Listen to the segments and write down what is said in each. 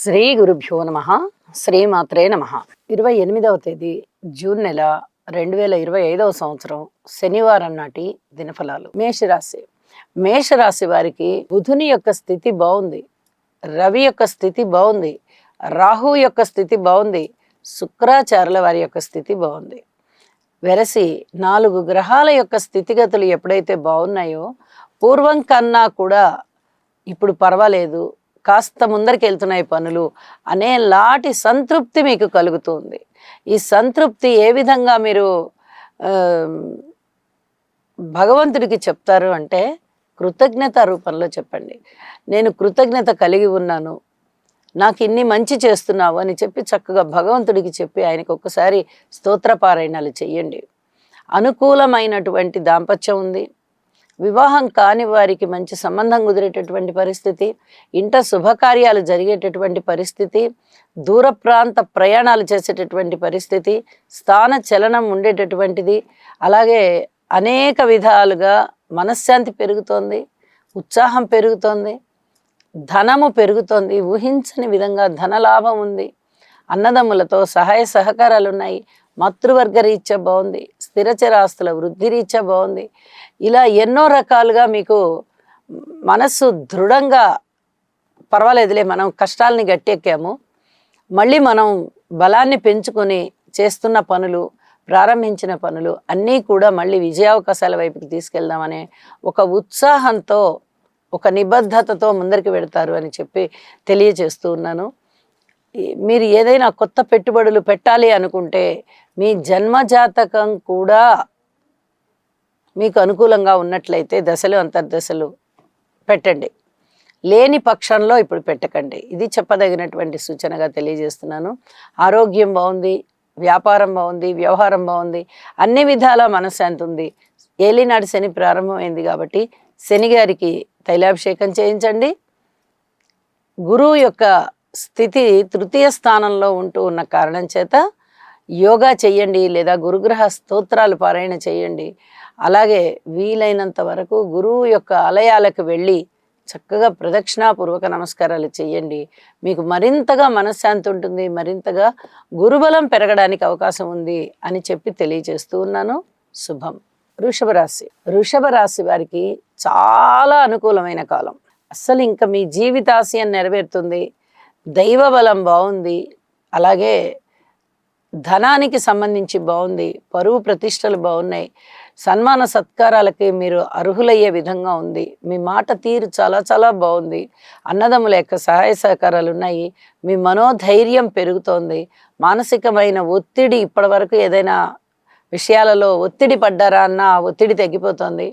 శ్రీ గురుభ్యో నమ. శ్రీమాత్రే నమ. 28వ తేదీ జూన్ నెల 2025వ సంవత్సరం శనివారం నాటి దినఫలాలు. మేషరాశి వారికి బుధుని యొక్క స్థితి బాగుంది, రవి యొక్క స్థితి బాగుంది, రాహు యొక్క స్థితి బాగుంది, శుక్రాచార్యుల వారి యొక్క స్థితి బాగుంది. వెరసి 4 గ్రహాల యొక్క స్థితిగతులు ఎప్పుడైతే బాగున్నాయో పూర్వం కన్నా కూడా ఇప్పుడు పర్వాలేదు, కాస్త ముందరికి వెళ్తున్నాయి పనులు అనే లాంటి సంతృప్తి మీకు కలుగుతుంది. ఈ సంతృప్తి ఏ విధంగా మీరు భగవంతుడికి చెప్తారు అంటే కృతజ్ఞత రూపంలో చెప్పండి. నేను కృతజ్ఞత కలిగి ఉన్నాను, నాకు ఇన్ని మంచి చేస్తున్నావు అని చెప్పి చక్కగా భగవంతుడికి చెప్పి ఆయనకు ఒక్కసారి స్తోత్రపారాయణాలు చెయ్యండి. అనుకూలమైనటువంటి దాంపత్యం ఉంది. వివాహం కాని వారికి మంచి సంబంధం కుదిరేటటువంటి పరిస్థితి, ఇంట శుభకార్యాలు జరిగేటటువంటి పరిస్థితి, దూర ప్రాంత ప్రయాణాలు చేసేటటువంటి పరిస్థితి, స్థాన చలనం ఉండేటటువంటిది. అలాగే అనేక విధాలుగా మనశ్శాంతి పెరుగుతోంది, ఉత్సాహం పెరుగుతోంది, ధనము పెరుగుతోంది, ఊహించని విధంగా ధనలాభం ఉంది, అన్నదమ్ములతో సహాయ సహకారాలు ఉన్నాయి, మాతృవర్గ రీత్యా బాగుంది, స్థిరచరాస్తుల వృద్ధి రీత్యా బాగుంది. ఇలా ఎన్నో రకాలుగా మీకు మనస్సు దృఢంగా పర్వాలేదులే, మనం కష్టాలని గట్టెక్కాము, మళ్ళీ మనం బలాన్ని పెంచుకొని చేస్తున్న పనులు, ప్రారంభించిన పనులు అన్నీ కూడా మళ్ళీ విజయావకాశాల వైపుకి తీసుకెళ్దామనే ఒక ఉత్సాహంతో, ఒక నిబద్ధతతో ముందరికి వెడతారు అని చెప్పి తెలియజేస్తూ ఉన్నాను. మీరు ఏదైనా కొత్త పెట్టుబడులు పెట్టాలి అనుకుంటే మీ జన్మజాతకం కూడా మీకు అనుకూలంగా ఉన్నట్లయితే దశలు అంతర్దశలు పెట్టండి, లేని పక్షంలో ఇప్పుడు పెట్టకండి. ఇది చెప్పదగినటువంటి సూచనగా తెలియజేస్తున్నాను. ఆరోగ్యం బాగుంది, వ్యాపారం బాగుంది, వ్యవహారం బాగుంది, అన్ని విధాల మనశ్శాంతి ఉంది. ఏలినాటి శని ప్రారంభమైంది కాబట్టి శని గారికి తైలాభిషేకం చేయించండి. గురువు యొక్క స్థితి తృతీయ స్థానంలో ఉంటూ ఉన్న కారణం చేత యోగా చెయ్యండి, లేదా గురుగ్రహ స్తోత్రాలు పారాయణ చేయండి. అలాగే వీలైనంత వరకు గురువు యొక్క ఆలయాలకు వెళ్ళి చక్కగా ప్రదక్షిణాపూర్వక నమస్కారాలు చేయండి. మీకు మరింతగా మనశ్శాంతి ఉంటుంది, మరింతగా గురుబలం పెరగడానికి అవకాశం ఉంది అని చెప్పి తెలియజేస్తూ ఉన్నాను. శుభం. వృషభ రాశి వారికి చాలా అనుకూలమైన కాలం. అస్సలు ఇంకా మీ జీవితాశయం నెరవేరుతుంది, దైవ బలం బాగుంది, అలాగే ధనానికి సంబంధించి బాగుంది, పరువు ప్రతిష్టలు బాగున్నాయి, సన్మాన సత్కారాలకి మీరు అర్హులయ్యే విధంగా ఉంది, మీ మాట తీరు చాలా చాలా బాగుంది, అన్నదమ్ముల యొక్క సహాయ సహకారాలు ఉన్నాయి, మీ మనోధైర్యం పెరుగుతోంది, మానసికమైన ఒత్తిడి ఇప్పటి వరకు ఏదైనా విషయాలలో ఒత్తిడి పడ్డారా అన్న ఒత్తిడి తగ్గిపోతుంది.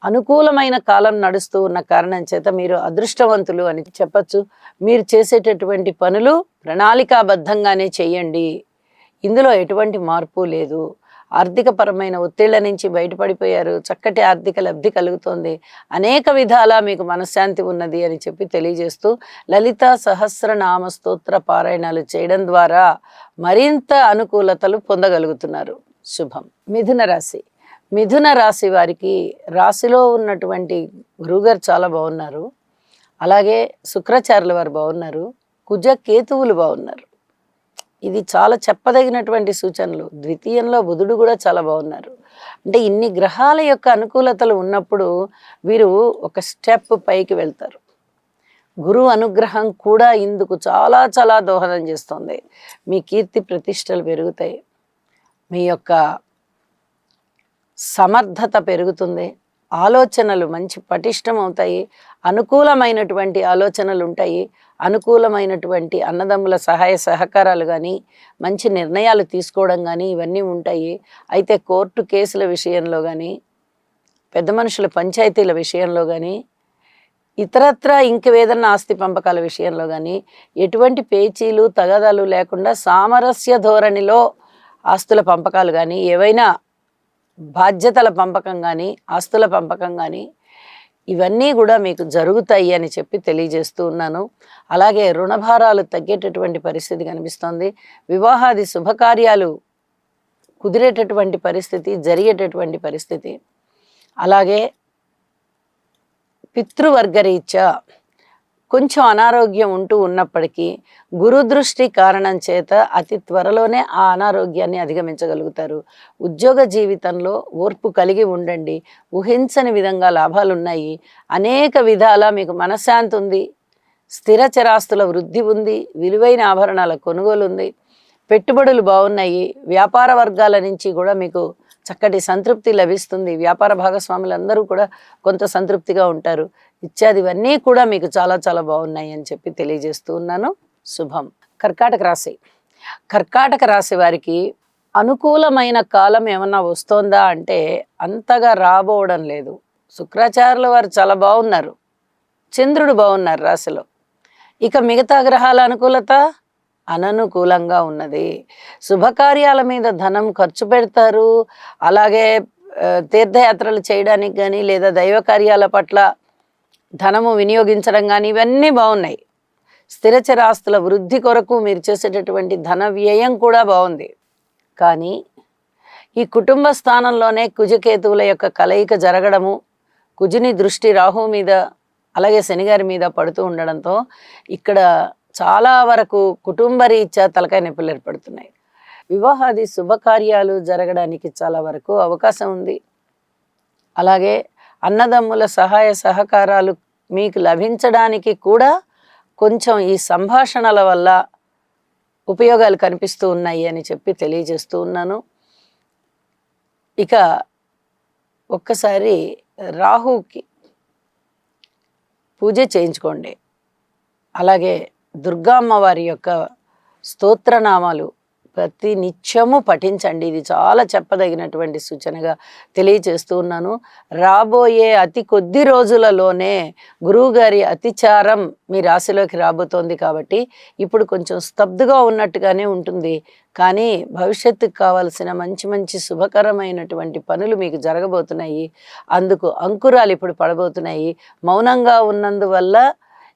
అనుకూలమైన కాలం నడుస్తూ ఉన్న కారణం చేత మీరు అదృష్టవంతులు అని చెప్పచ్చు. మీరు చేసేటటువంటి పనులు ప్రణాళికాబద్ధంగానే చేయండి, ఇందులో ఎటువంటి మార్పు లేదు. ఆర్థికపరమైన ఒత్తిళ్ల నుంచి బయటపడిపోయారు, చక్కటి ఆర్థిక లబ్ధి కలుగుతోంది, అనేక విధాలా మీకు మనశ్శాంతి ఉన్నది అని చెప్పి తెలియజేస్తూ లలితా సహస్రనామ స్తోత్ర పారాయణాలు చేయడం ద్వారా మరింత అనుకూలతలు పొందగలుగుతున్నారు. శుభం. మిథున రాశి వారికి రాశిలో ఉన్నటువంటి గురువుగారు చాలా బాగున్నారు, అలాగే శుక్రాచార్యుల వారు బాగున్నారు, కుజ కేతువులు బాగున్నారు. ఇది చాలా చెప్పదగినటువంటి సూచనలు. ద్వితీయంలో బుధుడు కూడా చాలా బాగున్నారు. అంటే ఇన్ని గ్రహాల యొక్క అనుకూలతలు ఉన్నప్పుడు వీరు ఒక స్టెప్ పైకి వెళ్తారు. గురువు అనుగ్రహం కూడా ఇందుకు చాలా చాలా దోహదం చేస్తుంది. మీ కీర్తి ప్రతిష్టలు పెరుగుతాయి, మీ యొక్క సమర్థత పెరుగుతుంది, ఆలోచనలు మంచి పటిష్టం అవుతాయి, అనుకూలమైనటువంటి ఆలోచనలు ఉంటాయి, అనుకూలమైనటువంటి అన్నదమ్ముల సహాయ సహకారాలు కానీ, మంచి నిర్ణయాలు తీసుకోవడం కానీ ఇవన్నీ ఉంటాయి. అయితే కోర్టు కేసుల విషయంలో కానీ, పెద్ద మనుషుల పంచాయతీల విషయంలో కానీ, ఇతరత్ర ఇంకేదన్నా ఆస్తి పంపకాల విషయంలో కానీ ఎటువంటి పేచీలు తగాదాలు లేకుండా సామరస్య ధోరణిలో ఆస్తుల పంపకాలు కానీ, ఏవైనా బాధ్యతల పంపకం కానీ, ఆస్తుల పంపకం కానీ ఇవన్నీ కూడా మీకు జరుగుతాయి అని చెప్పి తెలియజేస్తూ ఉన్నాను. అలాగే రుణభారాలు తగ్గేటటువంటి పరిస్థితి కనిపిస్తోంది. వివాహాది శుభకార్యాలు కుదిరేటటువంటి పరిస్థితి, జరిగేటటువంటి పరిస్థితి. అలాగే పితృవర్గరీత్యా కొంచెం అనారోగ్యం ఉంటూ ఉన్నప్పటికీ గురుదృష్టి కారణం చేత అతి త్వరలోనే ఆ అనారోగ్యాన్ని అధిగమించగలుగుతారు. ఉద్యోగ జీవితంలో ఓర్పు కలిగి ఉండండి. ఊహించని విధంగా లాభాలున్నాయి. అనేక విధాల మీకు మనశ్శాంతి ఉంది. స్థిర చరాస్తుల వృద్ధి ఉంది. విలువైన ఆభరణాల కొనుగోలు ఉంది. పెట్టుబడులు బాగున్నాయి. వ్యాపార వర్గాల నుంచి కూడా మీకు చక్కటి సంతృప్తి లభిస్తుంది. వ్యాపార భాగస్వాములందరూ కూడా కొంత సంతృప్తిగా ఉంటారు. ఇత్యాదివన్నీ కూడా మీకు చాలా చాలా బాగున్నాయి అని చెప్పి తెలియజేస్తూ ఉన్నాను. శుభం. కర్కాటక రాశి. కర్కాటక రాశి వారికి అనుకూలమైన కాలం ఏమన్నా వస్తోందా అంటే అంతగా రాబోవడం లేదు. శుక్రాచార్యుల వారు చాలా బాగున్నారు. చంద్రుడు బాగున్నారు రాశిలో. ఇక మిగతా గ్రహాల అనుకూలత అననుకూలంగా ఉన్నది. శుభకార్యాల మీద ధనం ఖర్చు పెడతారు. అలాగే తీర్థయాత్రలు చేయడానికి కానీ లేదా దైవ కార్యాల పట్ల ధనము వినియోగించడం కానీ ఇవన్నీ బాగున్నాయి. స్థిరచరాస్తుల వృద్ధి కొరకు మీరు చేసేటటువంటి ధన వ్యయం కూడా బాగుంది. కానీ ఈ కుటుంబ స్థానంలోనే కుజకేతువుల యొక్క కలయిక జరగడము, కుజుని దృష్టి రాహు మీద అలాగే శనిగారి మీద పడుతూ ఉండడంతో ఇక్కడ చాలా వరకు కుటుంబ రీత్యా తలకాయ నొప్పులు ఏర్పడుతున్నాయి. వివాహాది శుభకార్యాలు జరగడానికి చాలా వరకు అవకాశం ఉంది. అలాగే అన్నదమ్ముల సహాయ సహకారాలు మీకు లభించడానికి కూడా కొంచెం ఈ సంభాషణల వల్ల ఉపయోగాలు కనిపిస్తూ ఉన్నాయి అని చెప్పి తెలియజేస్తూ ఉన్నాను. ఇక ఒక్కసారి రాహుకి పూజ చేయించుకోండి. అలాగే దుర్గా అమ్మవారి యొక్క స్తోత్రనామాలు ప్రతి నిత్యము పఠించండి. ఇది చాలా చెప్పదగినటువంటి సూచనగా తెలియచేస్తూ ఉన్నాను. రాబోయే అతి కొద్ది రోజులలోనే గురువుగారి అతిచారం మీ రాశిలోకి రాబోతోంది కాబట్టి ఇప్పుడు కొంచెం స్తబ్దుగా ఉన్నట్టుగానే ఉంటుంది. కానీ భవిష్యత్తుకు కావాల్సిన మంచి మంచి శుభకరమైనటువంటి పనులు మీకు జరగబోతున్నాయి. అందుకు అంకురాలు ఇప్పుడు పడబోతున్నాయి. మౌనంగా ఉన్నందువల్ల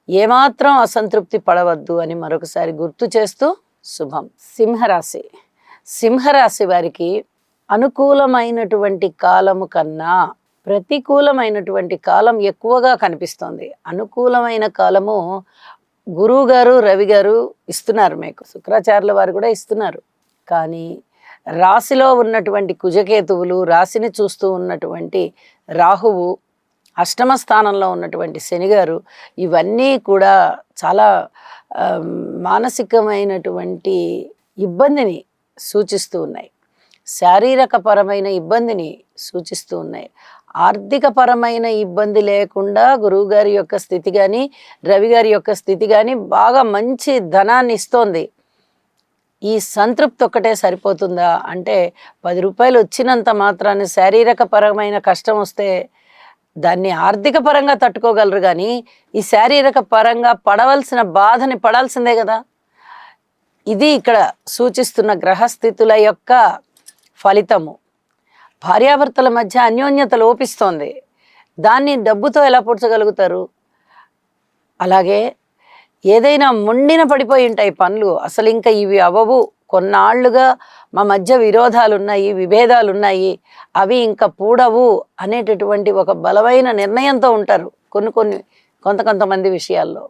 ఏమాత్రం అసంతృప్తి పడవద్దు అని మరొకసారి గుర్తు చేస్తూ శుభం. సింహరాశి. సింహరాశి వారికి అనుకూలమైనటువంటి కాలము కన్నా ప్రతికూలమైనటువంటి కాలం ఎక్కువగా కనిపిస్తోంది. అనుకూలమైన కాలము గురువు గారు రవి గారు ఇస్తున్నారు, మీకు శుక్రాచార్యుల వారు కూడా ఇస్తున్నారు. కానీ రాశిలో ఉన్నటువంటి కుజకేతువులు, రాశిని చూస్తూ ఉన్నటువంటి రాహువు, అష్టమ స్థానంలో ఉన్నటువంటి శనిగారు ఇవన్నీ కూడా చాలా మానసికమైనటువంటి ఇబ్బందిని సూచిస్తూ ఉన్నాయి. శారీరకపరమైన ఇబ్బందిని సూచిస్తూ ఉన్నాయి. ఆర్థికపరమైన ఇబ్బంది లేకుండా గురువుగారి యొక్క స్థితి కానీ రవి గారి యొక్క స్థితి కానీ బాగా మంచి ధనాన్ని ఇస్తోంది. ఈ సంతృప్తి ఒక్కటే సరిపోతుందా అంటే 10 రూపాయలు వచ్చినంత మాత్రాన్ని శారీరకపరమైన కష్టం వస్తే దాన్ని ఆర్థిక పరంగా తట్టుకోగలరు. కానీ ఈ శారీరక పరంగా పడవలసిన బాధని పడాల్సిందే కదా. ఇది ఇక్కడ సూచిస్తున్న గ్రహస్థితుల యొక్క ఫలితము. భార్యాభర్తల మధ్య అన్యోన్యత లోపిస్తోంది. దాన్ని డబ్బుతో ఎలా పూడ్చగలుగుతారు? అలాగే ఏదైనా మొండిన పడిపోయి ఉంటాయి పనులు, అసలు ఇంకా ఇవి అవ్వవు, కొన్నాళ్లుగా మా మధ్య విరోధాలు ఉన్నాయి, విభేదాలు ఉన్నాయి, అవి ఇంకా పూడవు అనేటటువంటి ఒక బలమైన నిర్ణయంతో ఉంటారు. కొంతమంది విషయాల్లో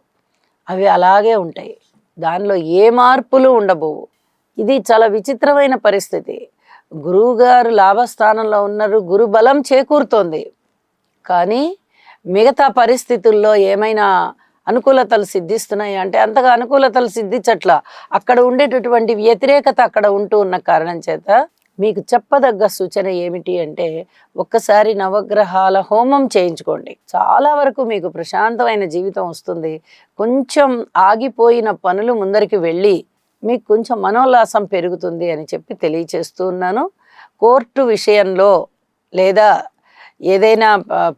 అవి అలాగే ఉంటాయి. దానిలో ఏ మార్పులు ఉండబోవు. ఇది చాలా విచిత్రమైన పరిస్థితి. గురువుగారు లాభస్థానంలో ఉన్నారు, గురు బలం చేకూరుతోంది. కానీ మిగతా పరిస్థితుల్లో ఏమైనా అనుకూలతలు సిద్ధిస్తున్నాయి అంటే అంతగా అనుకూలతలు సిద్ధించట్లా. అక్కడ ఉండేటటువంటి వ్యతిరేకత అక్కడ ఉంటూ ఉన్న కారణం చేత మీకు చెప్పదగ్గ సూచన ఏమిటి అంటే ఒక్కసారి నవగ్రహాల హోమం చేయించుకోండి. చాలా వరకు మీకు ప్రశాంతమైన జీవితం వస్తుంది. కొంచెం ఆగిపోయిన పనులు ముందరికి వెళ్ళి మీకు కొంచెం మనోల్లాసం పెరుగుతుంది అని చెప్పి తెలియచేస్తూ ఉన్నాను. కోర్టు విషయంలో లేదా ఏదైనా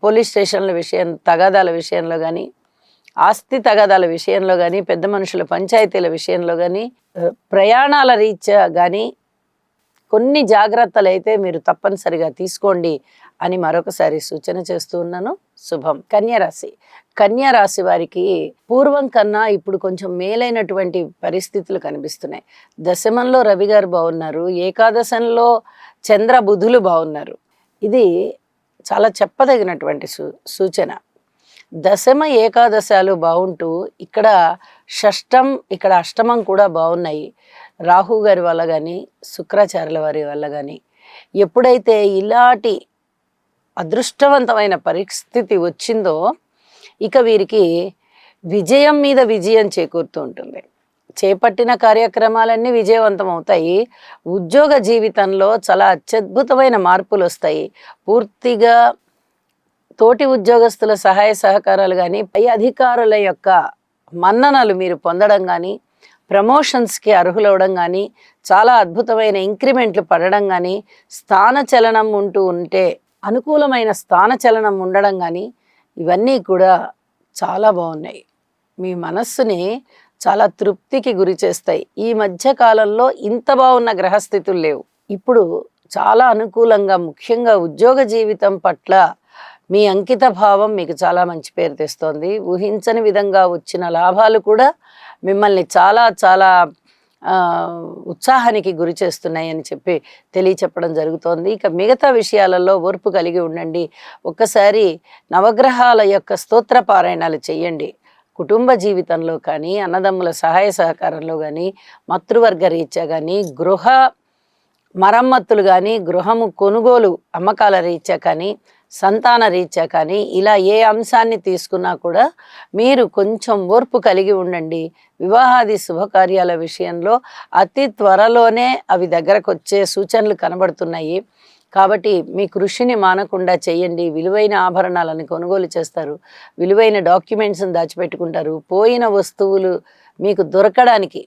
పోలీస్ స్టేషన్ల విషయం, తగాదాల విషయంలో కానీ, ఆస్తి తగాదాల విషయంలో కానీ, పెద్ద మనుషుల పంచాయతీల విషయంలో కానీ, ప్రయాణాల రీత్యా కానీ కొన్ని జాగ్రత్తలు అయితే మీరు తప్పనిసరిగా తీసుకోండి అని మరొకసారి సూచన చేస్తూ ఉన్నాను. శుభం. కన్యారాశి. కన్యారాశి వారికి పూర్వం కన్నా ఇప్పుడు కొంచెం మేలైనటువంటి పరిస్థితులు కనిపిస్తున్నాయి. దశమంలో రవి గారు బాగున్నారు, ఏకాదశంలో చంద్ర బుధులు బాగున్నారు. ఇది చాలా చెప్పదగినటువంటి సూచన. దశమ ఏకాదశాలు బాగుంటూ ఇక్కడ షష్టం, ఇక్కడ అష్టమం కూడా బాగున్నాయి. రాహు గారి వల్ల కానీ, శుక్రాచార్యుల వారి వల్ల కానీ ఎప్పుడైతే ఇలాంటి అదృష్టవంతమైన పరిస్థితి వచ్చిందో ఇక వీరికి విజయం మీద విజయం చేకూరుతూ ఉంటుంది. చేపట్టిన కార్యక్రమాలన్నీ విజయవంతం అవుతాయి. ఉద్యోగ జీవితంలో చాలా అత్యద్భుతమైన మార్పులు వస్తాయి. పూర్తిగా తోటి ఉద్యోగస్తుల సహాయ సహకారాలు కానీ, పై అధికారుల యొక్క మన్ననలు మీరు పొందడం కానీ, ప్రమోషన్స్కి అర్హులవడం కానీ, చాలా అద్భుతమైన ఇంక్రిమెంట్లు పడడం కానీ, స్థానచలనం ఉంటే అనుకూలమైన స్థానచలనం ఉండడం కానీ, ఇవన్నీ కూడా చాలా బాగున్నాయి. మీ మనస్సుని చాలా తృప్తికి గురి చేస్తాయి. ఈ మధ్య కాలంలో ఇంత బాగున్న గ్రహస్థితులు లేవు. ఇప్పుడు చాలా అనుకూలంగా, ముఖ్యంగా ఉద్యోగ జీవితం పట్ల మీ అంకిత భావం మీకు చాలా మంచి పేరు తెస్తోంది. ఊహించని విధంగా వచ్చిన లాభాలు కూడా మిమ్మల్ని చాలా చాలా ఉత్సాహానికి గురి చేస్తున్నాయి అని చెప్పి తెలియచెప్పడం జరుగుతోంది. ఇక మిగతా విషయాలలో ఓర్పు కలిగి ఉండండి. ఒక్కసారి నవగ్రహాల యొక్క స్తోత్ర పారాయణాలు చేయండి. కుటుంబ జీవితంలో కానీ, అన్నదమ్ముల సహాయ సహకారంలో కానీ, మాతృవర్గ రీత్యా కానీ, గృహ మరమ్మతులు కానీ, గృహము కొనుగోలు అమ్మకాల రీత్యా కానీ, సంతాన రీత్యా కానీ, ఇలా ఏ అంశాన్ని తీసుకున్నా కూడా మీరు కొంచెం ఓర్పు కలిగి ఉండండి. వివాహాది శుభకార్యాల విషయంలో అతి త్వరలోనే అవి దగ్గరకు వచ్చే సూచనలు కనబడుతున్నాయి. కాబట్టి మీ కృషిని మానకుండా చేయండి. విలువైన ఆభరణాలను కొనుగోలు చేస్తారు, విలువైన డాక్యుమెంట్స్ని దాచిపెట్టుకుంటారు. పోయిన వస్తువులు మీకు దొరకడానికి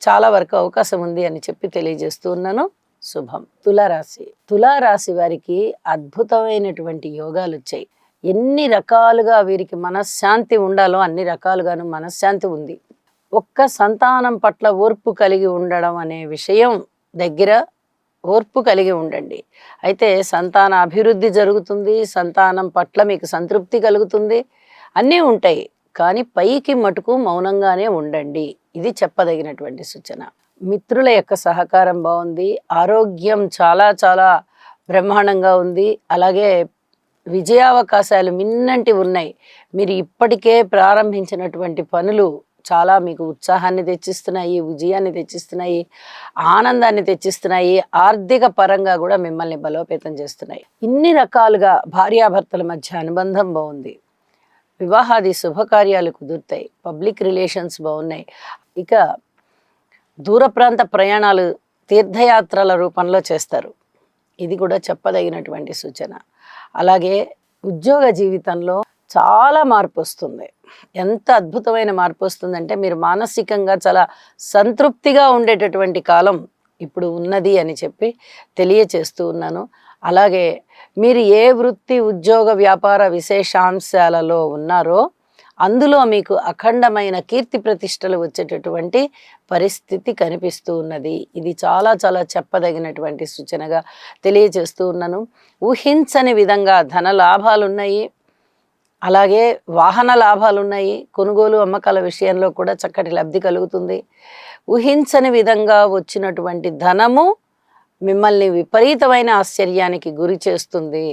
చాలా వరకు అవకాశం ఉంది అని చెప్పి తెలియజేస్తూ ఉన్నాను. శుభం. తులారాశి వారికి అద్భుతమైనటువంటి యోగాలు వచ్చాయి. ఎన్ని రకాలుగా వీరికి మనశ్శాంతి ఉండాలో అన్ని రకాలుగాను మనశ్శాంతి ఉంది. ఒక్క సంతానం పట్ల ఓర్పు కలిగి ఉండడం అనే విషయం దగ్గర ఓర్పు కలిగి ఉండండి. అయితే సంతాన అభివృద్ధి జరుగుతుంది, సంతానం పట్ల మీకు సంతృప్తి కలుగుతుంది, అన్నీ ఉంటాయి. కానీ పైకి మటుకు మౌనంగానే ఉండండి. ఇది చెప్పదగినటువంటి సూచన. మిత్రుల యొక్క సహకారం బాగుంది. ఆరోగ్యం చాలా చాలా బ్రహ్మాండంగా ఉంది. అలాగే విజయావకాశాలు మిన్నంటి ఉన్నాయి. మీరు ఇప్పటికే ప్రారంభించినటువంటి పనులు చాలా మీకు ఉత్సాహాన్ని తెచ్చిస్తున్నాయి, విజయాన్ని తెచ్చిస్తున్నాయి, ఆనందాన్ని తెచ్చిస్తున్నాయి. ఆర్థిక పరంగా కూడా మిమ్మల్ని బలోపేతం చేస్తున్నాయి. ఇన్ని రకాలుగా భార్యాభర్తల మధ్య అనుబంధం బాగుంది. వివాహాది శుభకార్యాలు కుదురుతాయి. పబ్లిక్ రిలేషన్స్ బాగున్నాయి. ఇక దూర ప్రాంత ప్రయాణాలు తీర్థయాత్రల రూపంలో చేస్తారు. ఇది కూడా చెప్పదగినటువంటి సూచన. అలాగే ఉద్యోగ జీవితంలో చాలా మార్పు వస్తుంది. ఎంత అద్భుతమైన మార్పు వస్తుందంటే మీరు మానసికంగా చాలా సంతృప్తిగా ఉండేటటువంటి కాలం ఇప్పుడు ఉన్నది అని చెప్పి తెలియచేస్తూ ఉన్నాను. అలాగే మీరు ఏ వృత్తి, ఉద్యోగ, వ్యాపార విశేషాంశాలలో ఉన్నారో అందులో మీకు అఖండమైన కీర్తి ప్రతిష్టలు వచ్చేటటువంటి పరిస్థితి కనిపిస్తూ ఉన్నది. ఇది చాలా చాలా చెప్పదగినటువంటి సూచనగా తెలియజేస్తూ ఉన్నాను. ఊహించని విధంగా ధన లాభాలు ఉన్నాయి. అలాగే వాహన లాభాలు ఉన్నాయి. కొనుగోలు అమ్మకాల విషయంలో కూడా చక్కటి లబ్ధి కలుగుతుంది. ఊహించని విధంగా వచ్చినటువంటి ధనము మిమ్మల్ని విపరీతమైన ఆశ్చర్యానికి గురి చేస్తుంది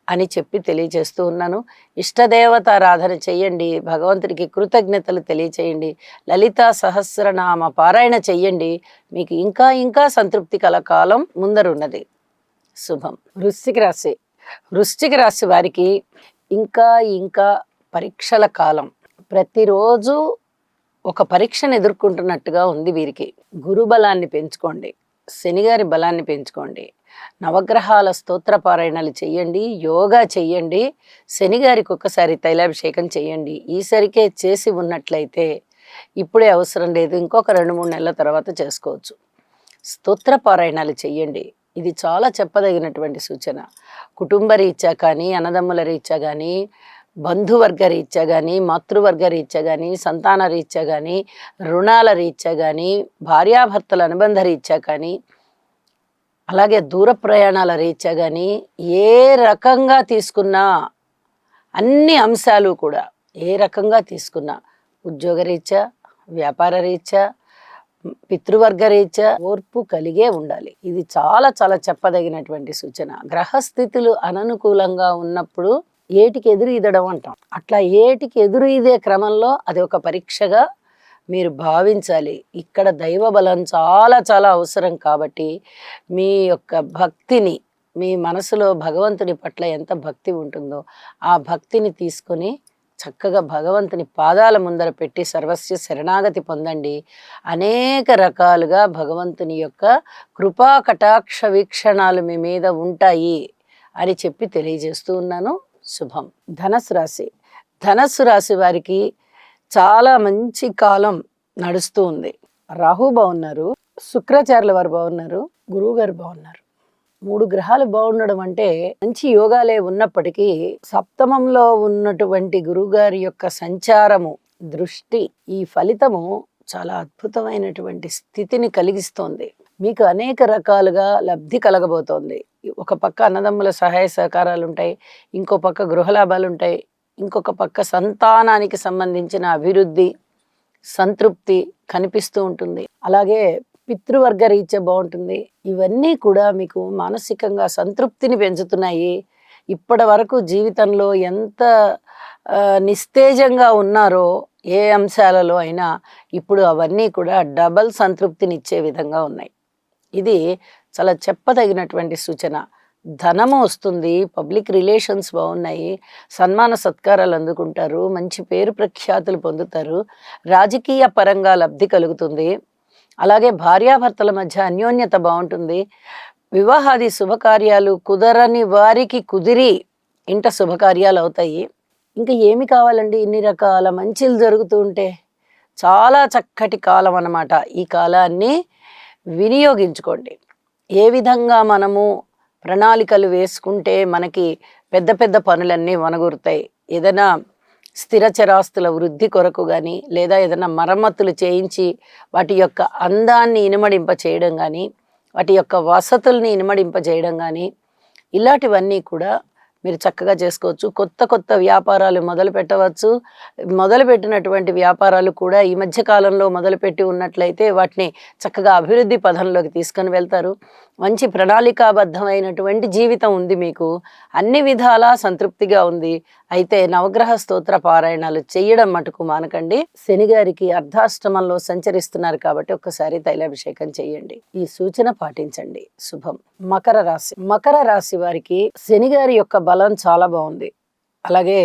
అని చెప్పి తెలియజేస్తూ ఉన్నాను. ఇష్టదేవతారాధన చెయ్యండి. భగవంతుడికి కృతజ్ఞతలు తెలియచేయండి. లలితా సహస్రనామ పారాయణ చెయ్యండి. మీకు ఇంకా ఇంకా సంతృప్తి కల కాలం ముందరున్నది. శుభం. వృశ్చిక రాశి వారికి ఇంకా ఇంకా పరీక్షల కాలం. ప్రతిరోజు ఒక పరీక్షను ఎదుర్కొంటున్నట్టుగా ఉంది వీరికి. గురు బలాన్ని పెంచుకోండి, శనిగారి బలాన్ని పెంచుకోండి, నవగ్రహాల స్తోత్ర పారాయణాలు చెయ్యండి, యోగా చెయ్యండి, శనిగారికి ఒక్కసారి తైలాభిషేకం చెయ్యండి. ఈసరికే చేసి ఉన్నట్లయితే ఇప్పుడే అవసరం లేదు, ఇంకొక 2-3 నెలల తర్వాత చేసుకోవచ్చు. స్తోత్ర పారాయణాలు చెయ్యండి. ఇది చాలా చెప్పదగినటువంటి సూచన. కుటుంబ రీత్యా కానీ, అన్నదమ్ముల రీత్యా కానీ, బంధువర్గ రీత్యా కానీ, మాతృవర్గ రీత్యా కానీ, సంతాన రీత్యా కానీ, రుణాల రీత్యా కానీ, భార్యాభర్తల అనుబంధ రీత్యా కానీ, అలాగే దూర ప్రయాణాల రీత్యా కానీ, ఏ రకంగా తీసుకున్నా అన్ని అంశాలు కూడా ఏ రకంగా తీసుకున్నా ఉద్యోగ రీత్యా, వ్యాపార రీత్యా, పితృవర్గ రీత్యా ఓర్పు కలిగే ఉండాలి. ఇది చాలా చాలా చెప్పదగినటువంటి సూచన. గ్రహస్థితులు అననుకూలంగా ఉన్నప్పుడు ఏటికి ఎదురు ఈదడం అంటాం. అట్లా ఏటికి ఎదురు ఈదే క్రమంలో అది ఒక పరీక్షగా మీరు భావించాలి. ఇక్కడ దైవ బలం చాలా చాలా అవసరం కాబట్టి మీ యొక్క భక్తిని, మీ మనసులో భగవంతుని పట్ల ఎంత భక్తి ఉంటుందో ఆ భక్తిని తీసుకొని చక్కగా భగవంతుని పాదాల ముందర పెట్టి సర్వస్వ శరణాగతి పొందండి. అనేక రకాలుగా భగవంతుని యొక్క కృపా కటాక్ష వీక్షణాలు మీ మీద ఉంటాయి అని చెప్పి తెలియజేస్తూ ఉన్నాను. శుభం. ధనస్సు రాశి. ధనస్సు రాశి వారికి చాలా మంచి కాలం నడుస్తూ ఉంది. రాహు బాగున్నారు, శుక్రాచార్యుల వారు బాగున్నారు, గురువు గారు బాగున్నారు. 3 గ్రహాలు బాగుండడం అంటే మంచి యోగాలే ఉన్నప్పటికీ సప్తమంలో ఉన్నటువంటి గురువుగారి యొక్క సంచారము, దృష్టి, ఈ ఫలితము చాలా అద్భుతమైనటువంటి స్థితిని కలిగిస్తోంది. మీకు అనేక రకాలుగా లబ్ధి కలగబోతోంది. ఒక పక్క అన్నదమ్ముల సహాయ సహకారాలు ఉంటాయి, ఇంకో పక్క గృహలాభాలు ఉంటాయి, ఇంకొక పక్క సంతానానికి సంబంధించిన అభివృద్ధి, సంతృప్తి కనిపిస్తూ ఉంటుంది. అలాగే పితృవర్గ రీత్యా బాగుంటుంది. ఇవన్నీ కూడా మీకు మానసికంగా సంతృప్తిని పెంచుతున్నాయి. ఇప్పటి వరకు జీవితంలో ఎంత నిస్తేజంగా ఉన్నారో ఏ అంశాలలో అయినా ఇప్పుడు అవన్నీ కూడా డబల్ సంతృప్తినిచ్చే విధంగా ఉన్నాయి. ఇది చాలా చెప్పదగినటువంటి సూచన. ధనము వస్తుంది, పబ్లిక్ రిలేషన్స్ బాగున్నాయి, సన్మాన సత్కారాలు అందుకుంటారు, మంచి పేరు ప్రఖ్యాతులు పొందుతారు, రాజకీయ పరంగా లబ్ధి కలుగుతుంది. అలాగే భార్యాభర్తల మధ్య అన్యోన్యత బాగుంటుంది. వివాహాది శుభకార్యాలు కుదరని వారికి కుదిరి ఇంట శుభకార్యాలు అవుతాయి. ఇంకా ఏమి కావాలండి, ఇన్ని రకాల మంచిలు జరుగుతూ ఉంటే. చాలా చక్కటి కాలం అన్నమాట. ఈ కాలాన్ని వినియోగించుకోండి. ఏ విధంగా మనము ప్రణాళికలు వేసుకుంటే మనకి పెద్ద పెద్ద పనులన్నీ వనగూరుతాయి. ఏదైనా స్థిర చరాస్తుల వృద్ధి కొరకు కానీ, లేదా ఏదైనా మరమ్మతులు చేయించి వాటి యొక్క అందాన్ని ఇనుమడింప చేయడం కానీ, వాటి యొక్క వసతుల్ని ఇనుమడింప చేయడం కానీ, ఇలాంటివన్నీ కూడా మీరు చక్కగా చేసుకోవచ్చు. కొత్త కొత్త వ్యాపారాలు మొదలు పెట్టవచ్చు. మొదలుపెట్టినటువంటి వ్యాపారాలు కూడా ఈ మధ్య కాలంలో మొదలుపెట్టి ఉన్నట్లయితే వాటిని చక్కగా అభివృద్ధి పథంలోకి తీసుకొని వెళ్తారు. మంచి ప్రణాళికాబద్ధమైనటువంటి జీవితం ఉంది మీకు. అన్ని విధాలా సంతృప్తిగా ఉంది. అయితే నవగ్రహ స్తోత్ర పారాయణాలు చేయడం మటుకు మానకండి. శనిగారికి అర్ధాష్టమంలో సంచరిస్తున్నారు కాబట్టి ఒక్కసారి తైలాభిషేకం చేయండి. ఈ సూచన పాటించండి. శుభం. మకర రాశి. మకర రాశి వారికి శనిగారి యొక్క బలం చాలా బాగుంది. అలాగే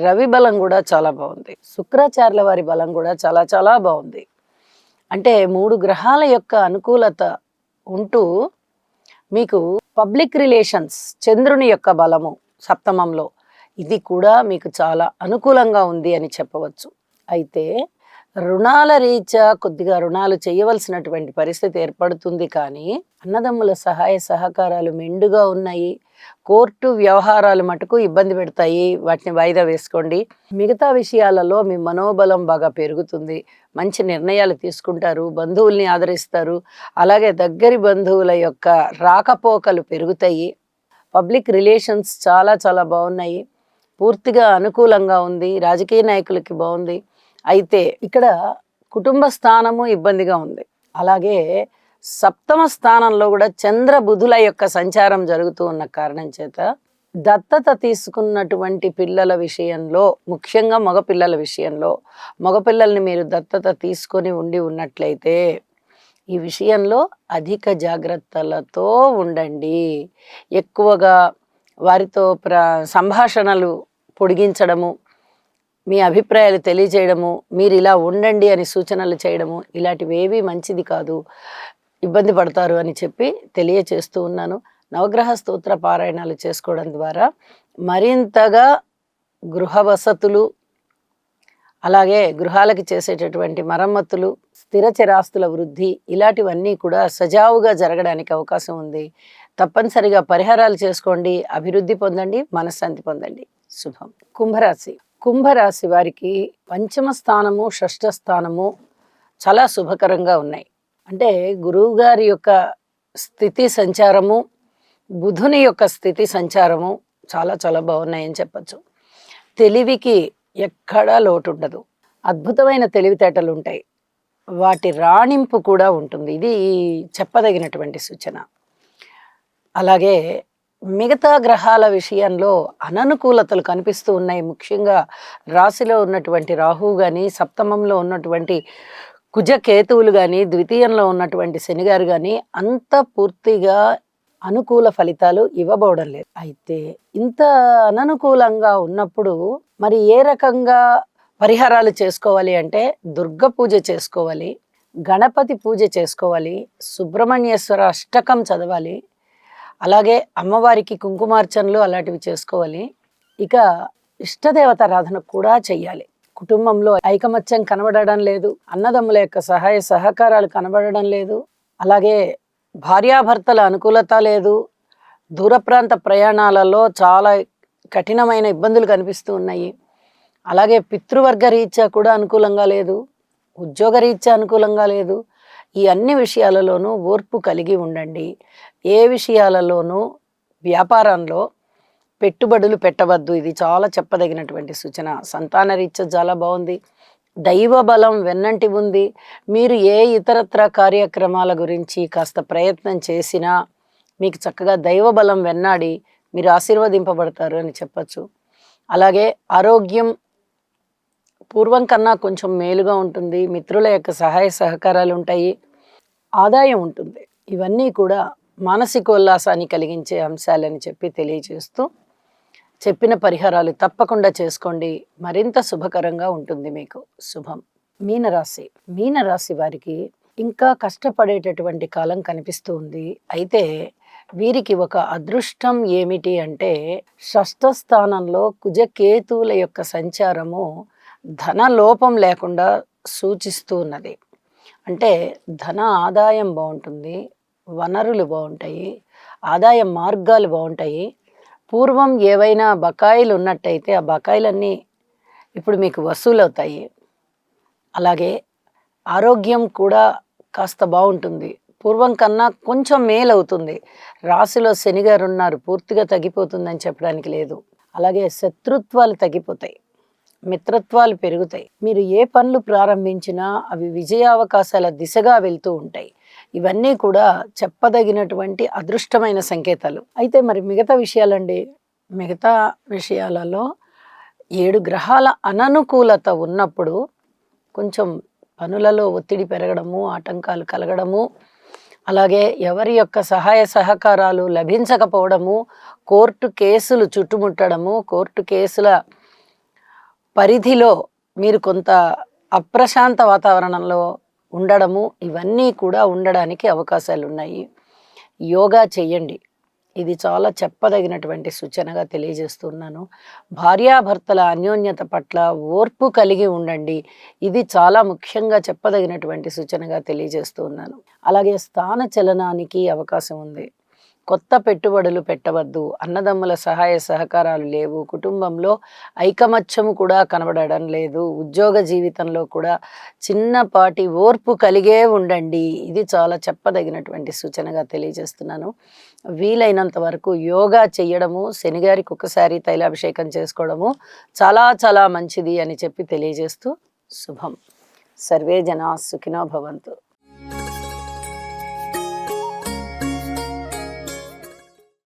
రవి బలం కూడా చాలా బాగుంది. శుక్రాచార్యుల వారి బలం కూడా చాలా చాలా బాగుంది. అంటే 3 గ్రహాల యొక్క అనుకూలత ఉంటూ మీకు పబ్లిక్ రిలేషన్స్, చంద్రుని యొక్క బలము సప్తమంలో, ఇది కూడా మీకు చాలా అనుకూలంగా ఉంది అని చెప్పవచ్చు. అయితే రుణాల రీత్యా కొద్దిగా రుణాలు చేయవలసినటువంటి పరిస్థితి ఏర్పడుతుంది. కానీ అన్నదమ్ముల సహాయ సహకారాలు మెండుగా ఉన్నాయి. కోర్టు వ్యవహారాలు మటుకు ఇబ్బంది పెడతాయి, వాటిని వాయిదా వేసుకోండి. మిగతా విషయాలలో మీ మనోబలం బాగా పెరుగుతుంది. మంచి నిర్ణయాలు తీసుకుంటారు, బంధువుల్ని ఆదరిస్తారు. అలాగే దగ్గరి బంధువుల యొక్క రాకపోకలు పెరుగుతాయి. పబ్లిక్ రిలేషన్స్ చాలా చాలా బాగున్నాయి. పూర్తిగా అనుకూలంగా ఉంది. రాజకీయ నాయకులకి బాగుంది. అయితే ఇక్కడ కుటుంబ స్థానము ఇబ్బందిగా ఉంది. అలాగే సప్తమ స్థానంలో కూడా చంద్ర బుధుల యొక్క సంచారం జరుగుతూ ఉన్న కారణం చేత దత్తత తీసుకున్నటువంటి పిల్లల విషయంలో, ముఖ్యంగా మగపిల్లల విషయంలో, మగపిల్లల్ని మీరు దత్తత తీసుకొని ఉన్నట్లయితే ఈ విషయంలో అధిక జాగ్రత్తలతో ఉండండి. ఎక్కువగా వారితో సంభాషణలు పొడిగించడము, మీ అభిప్రాయాలు తెలియజేయడము, మీరు ఇలా ఉండండి అని సూచనలు చేయడము, ఇలాంటివేవి మంచిది కాదు, ఇబ్బంది పడతారు అని చెప్పి తెలియచేస్తూ ఉన్నాను. నవగ్రహ స్తోత్ర పారాయణాలు చేసుకోవడం ద్వారా మరింతగా గృహ వసతులు, అలాగే గృహాలకి చేసేటటువంటి మరమ్మతులు, స్థిర చరాస్తుల వృద్ధి, ఇలాంటివన్నీ కూడా సజావుగా జరగడానికి అవకాశం ఉంది. తప్పనిసరిగా పరిహారాలు చేసుకోండి, అభివృద్ధి పొందండి, మనశ్శాంతి పొందండి. శుభం. కుంభరాశి. కుంభరాశి వారికి పంచమ స్థానము, షష్ఠ స్థానము చాలా శుభకరంగా ఉన్నాయి. అంటే గురువు గారి యొక్క స్థితి సంచారము, బుధుని యొక్క స్థితి సంచారము చాలా చాలా బాగున్నాయని చెప్పచ్చు. తెలివికి ఎక్కడా లోటు ఉండదు. అద్భుతమైన తెలివితేటలు ఉంటాయి. వాటి రాణింపు కూడా ఉంటుంది. ఇది చెప్పదగినటువంటి సూచన. అలాగే మిగతా గ్రహాల విషయంలో అననుకూలతలు కనిపిస్తూ ఉన్నాయి. ముఖ్యంగా రాశిలో ఉన్నటువంటి రాహువు గాని, సప్తమంలో ఉన్నటువంటి కుజ కేతువులు గాని, ద్వితీయంలో ఉన్నటువంటి శనిగారు గాని అంత పూర్తిగా అనుకూల ఫలితాలు ఇవ్వబోవడం లేదు. అయితే ఇంత అననుకూలంగా ఉన్నప్పుడు మరి ఏ రకంగా పరిహారాలు చేసుకోవాలి అంటే దుర్గ పూజ చేసుకోవాలి, గణపతి పూజ చేసుకోవాలి, సుబ్రహ్మణ్యేశ్వర అష్టకం చదవాలి, అలాగే అమ్మవారికి కుంకుమార్చనలు అలాంటివి చేసుకోవాలి. ఇక ఇష్టదేవతారాధన కూడా చెయ్యాలి. కుటుంబంలో ఐకమత్యం కనబడడం లేదు, అన్నదమ్ముల యొక్క సహాయ సహకారాలు కనబడడం లేదు, అలాగే భార్యాభర్తల అనుకూలత లేదు, దూర ప్రాంత ప్రయాణాలలో చాలా కఠినమైన ఇబ్బందులు కనిపిస్తూ ఉన్నాయి. అలాగే పితృవర్గ రీత్యా కూడా అనుకూలంగా లేదు, ఉద్యోగ రీత్యా అనుకూలంగా లేదు. ఈ అన్ని విషయాలలోనూ ఓర్పు కలిగి ఉండండి. ఏ విషయాలలోనూ వ్యాపారంలో పెట్టుబడులు పెట్టవద్దు. ఇది చాలా చెప్పదగినటువంటి సూచన. సంతాన రీత్యా చాలా బాగుంది. దైవ బలం వెన్నంటి ఉంది. మీరు ఏ ఇతరత్ర కార్యక్రమాల గురించి కాస్త ప్రయత్నం చేసినా మీకు చక్కగా దైవ బలం వెన్నాడి మీరు ఆశీర్వదింపబడతారు అని చెప్పచ్చు. అలాగే ఆరోగ్యం పూర్వం కన్నా కొంచెం మేలుగా ఉంటుంది. మిత్రుల యొక్క సహాయ సహకారాలు ఉంటాయి, ఆదాయం ఉంటుంది. ఇవన్నీ కూడా మానసికోల్లాసాన్ని కలిగించే అంశాలని చెప్పి తెలియజేస్తూ చెప్పిన పరిహారాలు తప్పకుండా చేసుకోండి. మరింత శుభకరంగా ఉంటుంది మీకు. శుభం. మీనరాశి. మీనరాశి వారికి ఇంకా కష్టపడేటటువంటి కాలం కనిపిస్తూ ఉంది. అయితే వీరికి ఒక అదృష్టం ఏమిటి అంటే షష్ఠ స్థానంలో కుజకేతువుల యొక్క సంచారము ధన లోపం లేకుండా సూచిస్తూ ఉన్నది. అంటే ధన ఆదాయం బాగుంటుంది, వనరులు బాగుంటాయి, ఆదాయ మార్గాలు బాగుంటాయి. పూర్వం ఏవైనా బకాయిలు ఉన్నట్టయితే ఆ బకాయిలన్నీ ఇప్పుడు మీకు వసూలవుతాయి. అలాగే ఆరోగ్యం కూడా కాస్త బాగుంటుంది, పూర్వం కన్నా కొంచెం మేలవుతుంది. రాశిలో శనిగారు ఉన్నారు, పూర్తిగా తగ్గిపోతుందని చెప్పడానికి లేదు. అలాగే శత్రుత్వాలు తగ్గిపోతాయి, మిత్రత్వాలు పెరుగుతాయి. మీరు ఏ పనులు ప్రారంభించినా అవి విజయావకాశాల దిశగా వెళ్తూ ఉంటాయి. ఇవన్నీ కూడా చెప్పదగినటువంటి అదృష్టమైన సంకేతాలు. అయితే మరి మిగతా విషయాలండి, మిగతా విషయాలలో 7 గ్రహాల అననుకూలత ఉన్నప్పుడు కొంచెం పనులలో ఒత్తిడి పెరగడము, ఆటంకాలు కలగడము, అలాగే ఎవరి యొక్క సహాయ సహకారాలు లభించకపోవడము, కోర్టు కేసులు చుట్టుముట్టడము, కోర్టు కేసుల పరిధిలో మీరు కొంత అప్రశాంత వాతావరణంలో ఉండడము, ఇవన్నీ కూడా ఉండడానికి అవకాశాలు ఉన్నాయి. యోగా చెయ్యండి, ఇది చాలా చెప్పదగినటువంటి సూచనగా తెలియజేస్తున్నాను. భార్యాభర్తల అన్యోన్యత పట్ల ఓర్పు కలిగి ఉండండి, ఇది చాలా ముఖ్యంగా చెప్పదగినటువంటి సూచనగా తెలియజేస్తున్నాను. అలాగే స్థాన చలనానికి అవకాశం ఉంది. కొత్త పెట్టుబడులు పెట్టవద్దు, అన్నదమ్ముల సహాయ సహకారాలు లేవు, కుటుంబంలో ఐకమత్యము కూడా కనబడడం లేదు, ఉద్యోగ జీవితంలో కూడా చిన్నపాటి ఓర్పు కలిగే ఉండండి, ఇది చాలా చెప్పదగినటువంటి సూచనగా తెలియజేస్తున్నాను. వీలైనంత వరకు యోగా చేయడము, శనిగారికి ఒకసారి తైలాభిషేకం చేసుకోవడము చాలా చాలా మంచిది అని చెప్పి తెలియజేస్తూ శుభం. సర్వే జనా సుఖినో భవంతు.